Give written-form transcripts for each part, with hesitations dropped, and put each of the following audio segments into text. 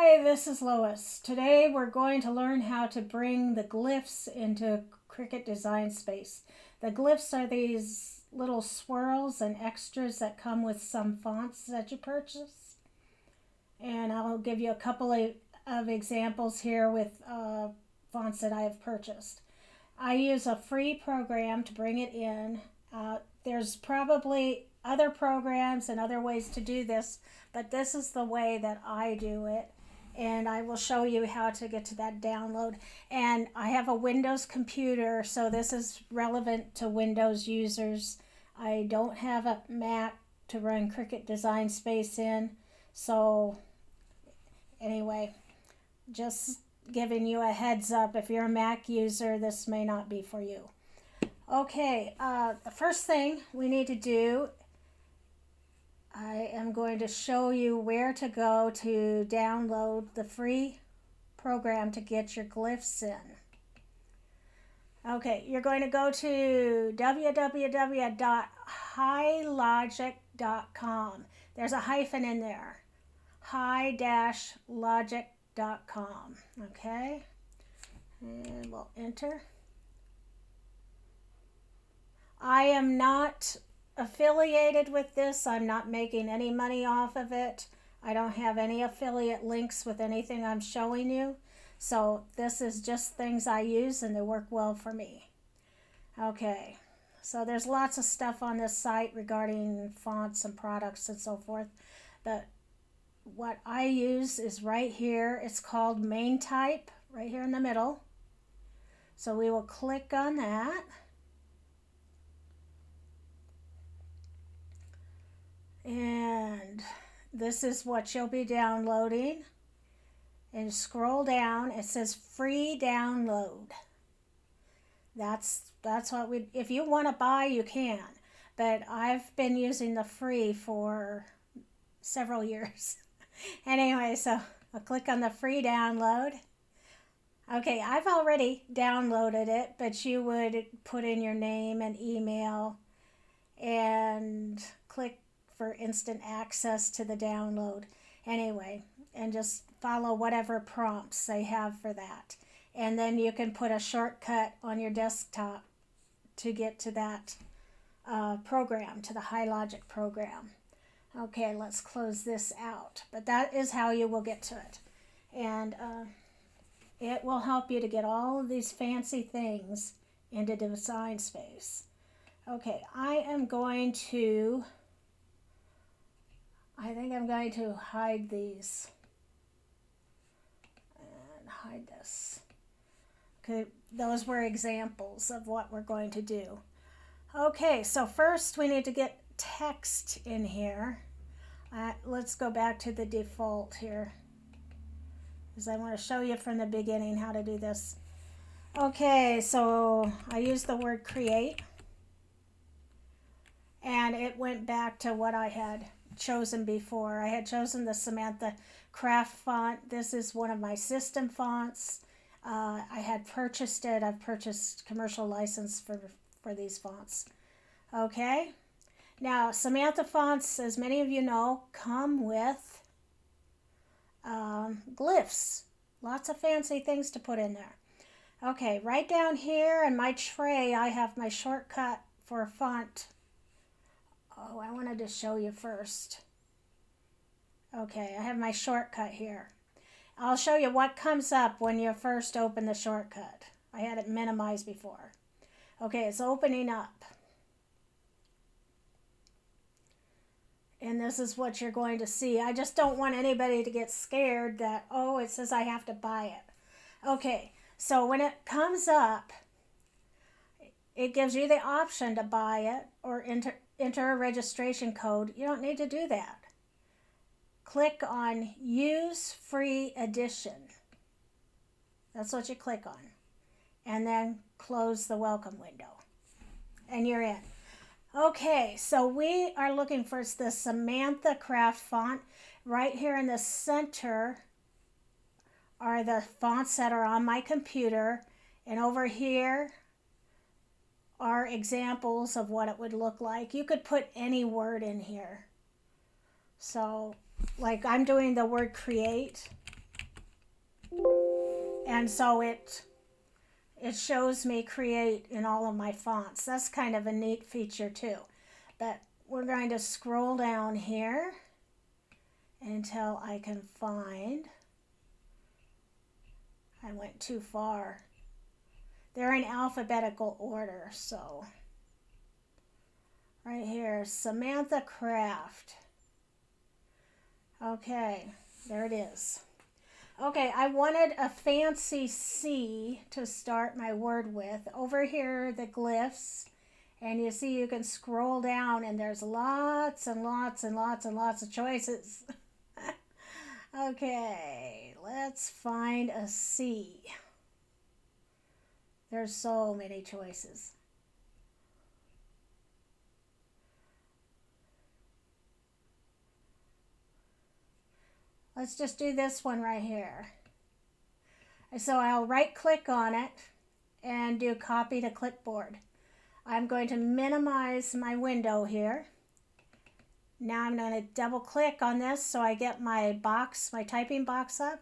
Hi, this is Lois. Today we're going to learn how to bring the glyphs into Cricut Design Space. The glyphs are these little swirls and extras that come with some fonts that you purchase. And I'll give you a couple of examples here with fonts that I have purchased. I use a free program to bring it in. There's probably other programs and other ways to do this, but this is the way that I do it. And I will show you how to get to that download. And I have a Windows computer, so this is relevant to Windows users. I don't have a Mac to run Cricut Design Space in. So anyway, just giving you a heads up, if you're a Mac user, this may not be for you. Okay, the first thing we need to do, I am going to show you where to go to download the free program to get your glyphs in. Okay, you're going to go to www.highlogic.com. There's a hyphen in there. high-logic.com. Okay, and we'll enter. I am not affiliated with this. I'm not making any money off of it. I don't have any affiliate links with anything I'm showing you. So this is just things I use and they work well for me. Okay, so there's lots of stuff on this site regarding fonts and products and so forth. But what I use is right here. It's called maintype, right here in the middle. So we will click on that. And this is what you'll be downloading. And scroll down, it says free download. That's what if you want to buy, you can. But I've been using the free for several years. Anyway, so I'll click on the free download. Okay, I've already downloaded it, but you would put in your name and email and click for instant access to the download. Anyway, and just follow whatever prompts they have for that. And then you can put a shortcut on your desktop to get to that program, to the HighLogic program. Okay, let's close this out. But that is how you will get to it. And it will help you to get all of these fancy things into Design Space. Okay, I think I'm going to hide these and hide this. Okay, those were examples of what we're going to do. Okay, so first we need to get text in here. Let's go back to the default here, because I want to show you from the beginning how to do this. Okay, so I used the word create, and it went back to what I had chosen before. I had chosen the Samantha Craft font. This is one of my system fonts. I had purchased it. I've purchased commercial license for these fonts. Okay. Now, Samantha fonts, as many of you know, come with glyphs. Lots of fancy things to put in there. Okay, right down here in my tray, I have my shortcut for font. Oh, I wanted to show you first. Okay, I have my shortcut here. I'll show you what comes up when you first open the shortcut. I had it minimized before. Okay, it's opening up. And this is what you're going to see. I just don't want anybody to get scared that, oh, it says I have to buy it. Okay, so when it comes up, it gives you the option to buy it or enter a registration code. You don't need to do that. Click on Use Free Edition. That's what you click on. And then close the welcome window. And you're in. Okay, so we are looking for the Samantha Craft font. Right here in the center are the fonts that are on my computer. And over here are examples of what it would look like. You could put any word in here. So, like I'm doing the word create. And so it shows me create in all of my fonts. That's kind of a neat feature too. But we're going to scroll down here until I can find. I went too far. They're in alphabetical order, so right here, Samantha Craft. Okay, there it is. Okay, I wanted a fancy C to start my word with. Over here, the glyphs, and you see you can scroll down and there's lots and lots and lots and lots of choices. Okay, let's find a C. There's so many choices. Let's just do this one right here. So I'll right click on it and do copy to clipboard. I'm going to minimize my window here. Now I'm going to double click on this so I get my box, my typing box up.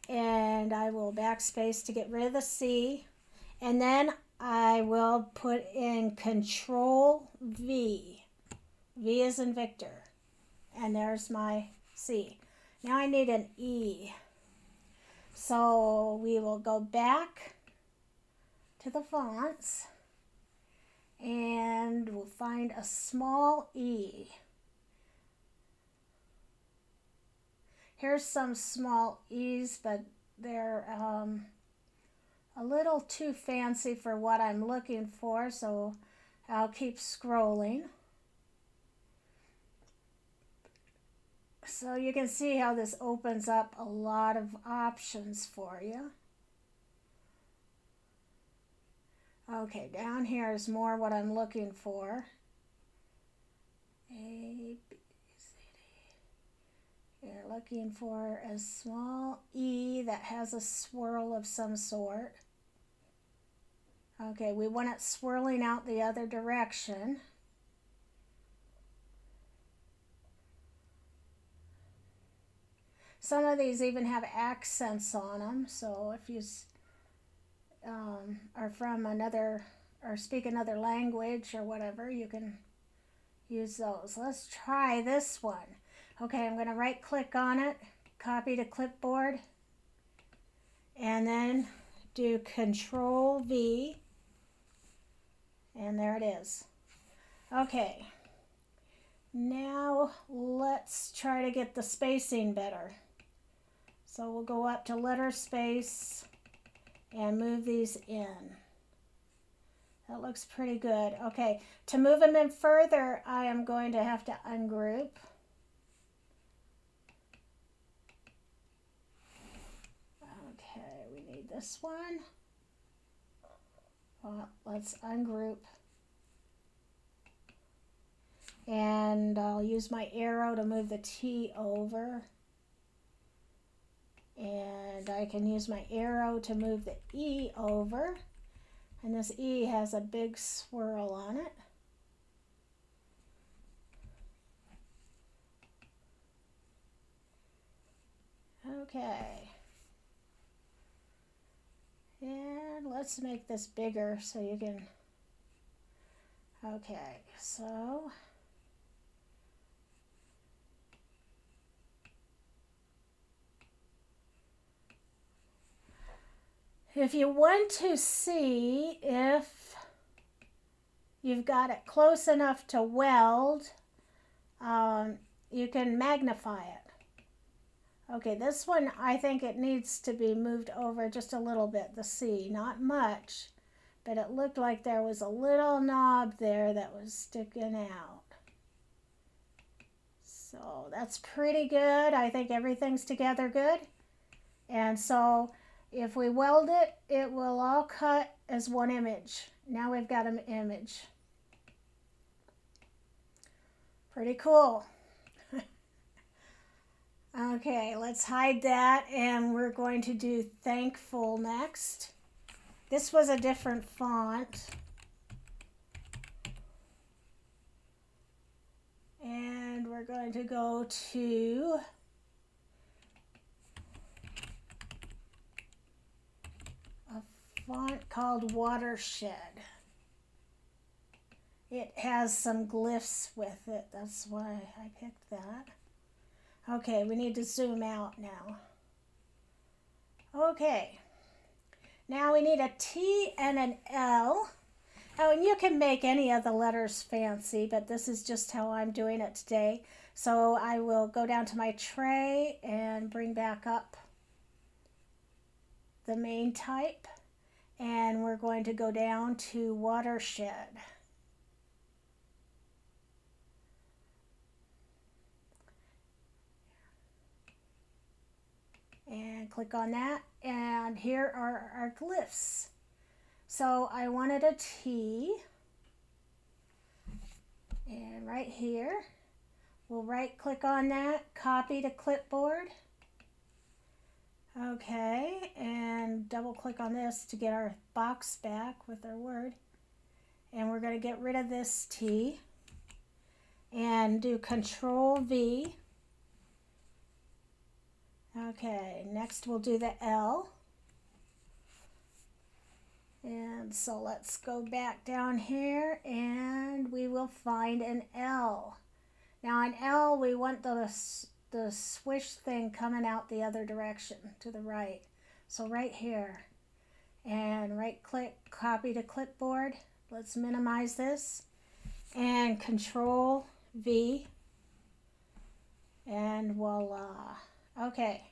And I will backspace to get rid of the C. And then I will put in Control V. V is in Victor. And there's my C. Now I need an E. So we will go back to the fonts and we'll find a small E. Here's some small E's, but they're a little too fancy for what I'm looking for, so I'll keep scrolling. So you can see how this opens up a lot of options for you. Okay, down here is more what I'm looking for. A, B, C, D. You're looking for a small E that has a swirl of some sort. Okay, we want it swirling out the other direction. Some of these even have accents on them, so if you are from another, or speak another language or whatever, you can use those. Let's try this one. Okay, I'm going to right click on it, copy to clipboard, and then do Control V, and there it is. Okay, now let's try to get the spacing better. So we'll go up to letter space and move these in. That looks pretty good. Okay, to move them in further, I am going to have to ungroup. Okay, we need this one. Well, let's ungroup. And I'll use my arrow to move the T over. And I can use my arrow to move the E over. And this E has a big swirl on it. Okay. And let's make this bigger so you can... Okay, so... If you want to see if you've got it close enough to weld, you can magnify it. Okay, this one, I think it needs to be moved over just a little bit, the C, not much, but it looked like there was a little knob there that was sticking out. So that's pretty good. I think everything's together good. And so if we weld it, it will all cut as one image. Now we've got an image. Pretty cool. Okay, let's hide that, and we're going to do thankful next. This was a different font. And we're going to go to font called Watershed. It has some glyphs with it. That's why I picked that. Okay, we need to zoom out now. Okay. Now we need a T and an L. Oh, and you can make any of the letters fancy, but this is just how I'm doing it today. So I will go down to my tray and bring back up the main type. And we're going to go down to Watershed. And click on that. And here are our glyphs. So I wanted a T, and right here, we'll right click on that, copy to clipboard. Okay, and double click on this to get our box back with our word. And we're going to get rid of this T and do Control V. Okay, next we'll do the L. And so let's go back down here and we will find an L. Now an L, we want the swish thing coming out the other direction to the right. So right here, and right click, copy to clipboard. Let's minimize this and Control V, and voila. Okay,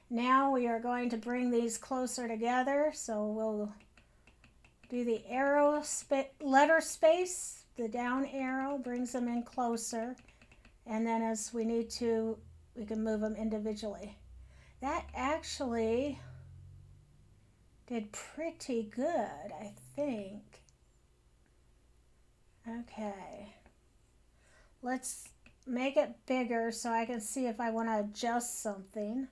now we are going to bring these closer together. So we'll do the arrow letter space, the down arrow brings them in closer, and then as we need to, we can move them individually. That actually did pretty good, I think. Okay, let's make it bigger so I can see if I want to adjust something.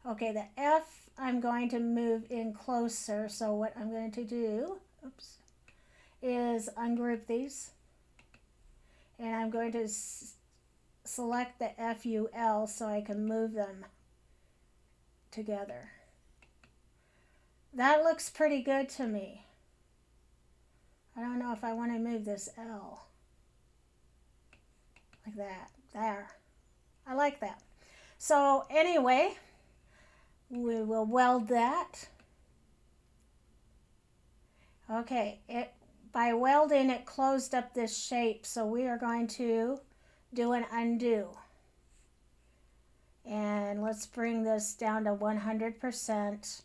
Okay, the F I'm going to move in closer, so what I'm going to do, is ungroup these, and I'm going to select the FUL so I can move them together. That looks pretty good to me. I don't know if I want to move this L like that. There. I like that. So anyway, we will weld that. Okay, by welding it closed up this shape, so we are going to do an undo. And let's bring this down to 100%.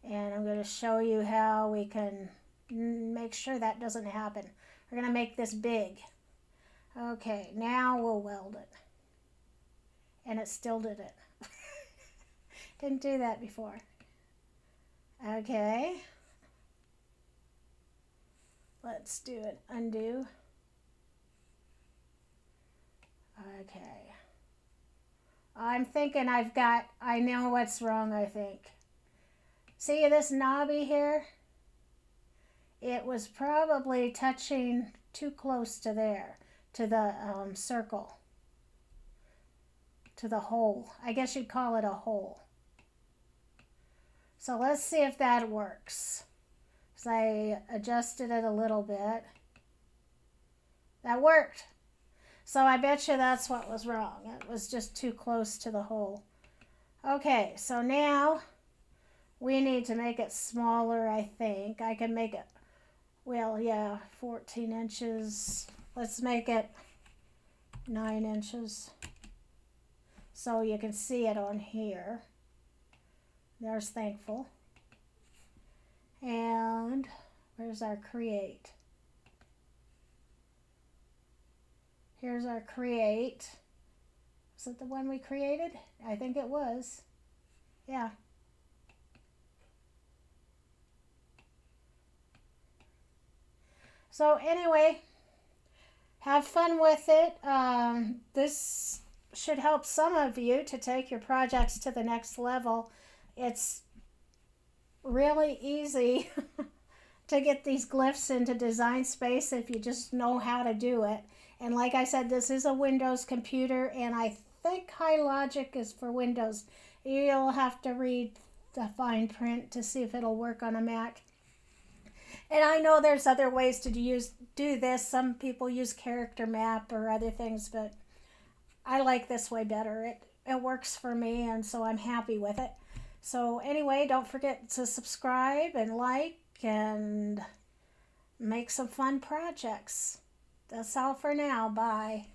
And I'm going to show you how we can make sure that doesn't happen. We're going to make this big. Okay, now we'll weld it. And it still did it. Didn't do that before. Okay. Let's do an undo. Okay. I'm thinking I know what's wrong, I think. See this knobby here? It was probably touching too close to there, to the circle, to the hole. I guess you'd call it a hole. So let's see if that works. So I adjusted it a little bit. That worked. So I bet you that's what was wrong. It was just too close to the hole. Okay, so now we need to make it smaller, I think. I can make it, well, yeah, 14 inches. Let's make it 9 inches so you can see it on here. There's thankful. And where's our create? Here's our create. Was it the one we created? I think it was. Yeah. So anyway, have fun with it. This should help some of you to take your projects to the next level. It's really easy to get these glyphs into Design Space if you just know how to do it. And like I said, this is a Windows computer, and I think High Logic is for Windows. You'll have to read the fine print to see if it'll work on a Mac. And I know there's other ways to do this. Some people use character map or other things, but I like this way better. It works for me, and so I'm happy with it. So anyway, don't forget to subscribe and like and make some fun projects. That's all for now. Bye.